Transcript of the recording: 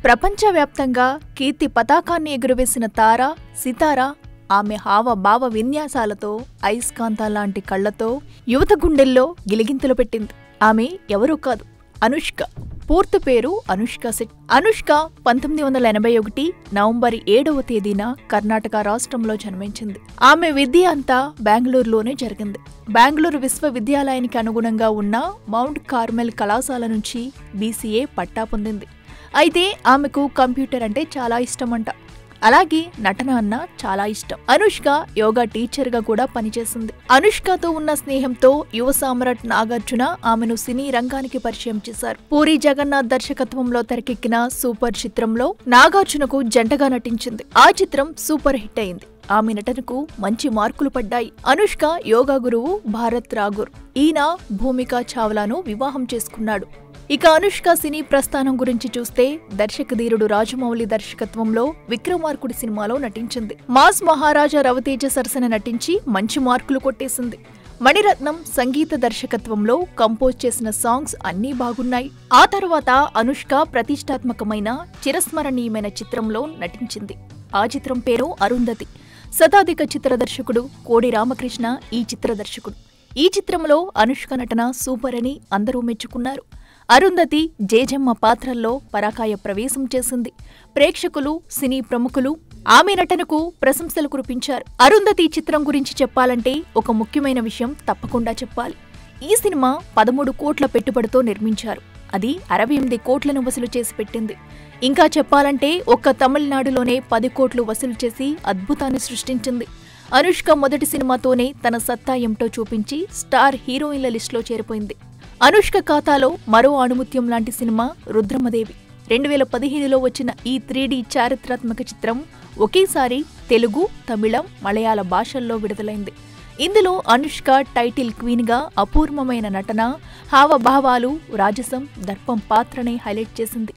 ప్రపంచవ్యాప్తంగా కీర్తి పతాకాన్ని ఎగురవేసిన తార సితార ఆమె హావభావ విన్యాసాలతో అయస్కాంతాల్లాంటి కళ్లతో యువత గుండెల్లో గిలిగింతలు పెట్టింది. ఆమె ఎవరూ కాదు, అనుష్క. పూర్తి పేరు అనుష్క శెట్టి. అనుష్క 1981 నవంబర్ 7వ తేదీన కర్ణాటక రాష్ట్రంలో జన్మించింది. ఆమె విద్య అంతా బెంగళూరులోనే జరిగింది. బెంగళూరు విశ్వవిద్యాలయానికి అనుగుణంగా ఉన్న మౌంట్ కార్మెల్ కళాశాల నుంచి BCA పట్టా పొందింది. అయితే ఆమెకు కంప్యూటర్ అంటే చాలా ఇష్టమంట. అలాగే నటన అన్న చాలా ఇష్టం. అనుష్క యోగా టీచర్ గా కూడా పనిచేసింది. అనుష్కతో ఉన్న స్నేహంతో యువ సామ్రాట్ నాగార్జున ఆమెను సినీ రంగానికి పరిచయం చేశారు. పూరి జగన్నాథ్ దర్శకత్వంలో తెరకెక్కిన సూపర్ చిత్రంలో నాగార్జునకు జంటగా నటించింది. ఆ చిత్రం సూపర్ హిట్ అయింది. ఆమె నటనకు మంచి మార్కులు పడ్డాయి. అనుష్క యోగా గురువు భారత్ రాగూర్. ఈయన భూమికా చావ్లాను వివాహం చేసుకున్నాడు. ఇక అనుష్క సినీ ప్రస్థానం గురించి చూస్తే దర్శకధీరుడు రాజమౌళి దర్శకత్వంలో విక్రమార్కుడి సినిమాలో నటించింది. మాస్ మహారాజా రవితేజ సరసన నటించి మంచి మార్కులు కొట్టేసింది. మణిరత్నం సంగీత దర్శకత్వంలో కంపోజ్ చేసిన సాంగ్స్ అన్నీ బాగున్నాయి. ఆ తర్వాత అనుష్క ప్రతిష్టాత్మకమైన చిరస్మరణీయమైన చిత్రంలో నటించింది. ఆ చిత్రం పేరు అరుంధతి. శతాధిక చిత్ర దర్శకుడు కోడి రామకృష్ణ ఈ చిత్ర దర్శకుడు. ఈ చిత్రంలో అనుష్క నటన సూపర్ అని అందరూ మెచ్చుకున్నారు. అరుంధతి జేజమ్మ పాత్రల్లో పరాకాయ ప్రవేశం చేసింది. ప్రేక్షకులు, సినీ ప్రముఖులు ఆమె నటనకు ప్రశంసలు కురిపించారు. అరుంధతి చిత్రం గురించి చెప్పాలంటే ఒక ముఖ్యమైన విషయం తప్పకుండా చెప్పాలి. ఈ సినిమా 13 కోట్ల పెట్టుబడితో నిర్మించారు. అది 68 కోట్లను వసూలు చేసి పెట్టింది. ఇంకా చెప్పాలంటే ఒక్క తమిళనాడులోనే 10 కోట్లు వసూలు చేసి అద్భుతాన్ని సృష్టించింది. అనుష్క మొదటి సినిమాతోనే తన సత్తా ఏమిటో చూపించి స్టార్ హీరోయిన్ల లిస్టులో చేరిపోయింది. అనుష్క ఖాతాలో మరో ఆణిముత్యం లాంటి సినిమా రుద్రమదేవి. 2015లో వచ్చిన ఈ 3D చారిత్రాత్మక చిత్రం ఒకేసారి తెలుగు, తమిళం, మలయాళ భాషల్లో విడుదలైంది. ఇందులో అనుష్క టైటిల్ క్వీన్ గా అపూర్వమైన నటన, హావభావాలు, రాజసం, దర్పం పాత్రని హైలైట్ చేసింది.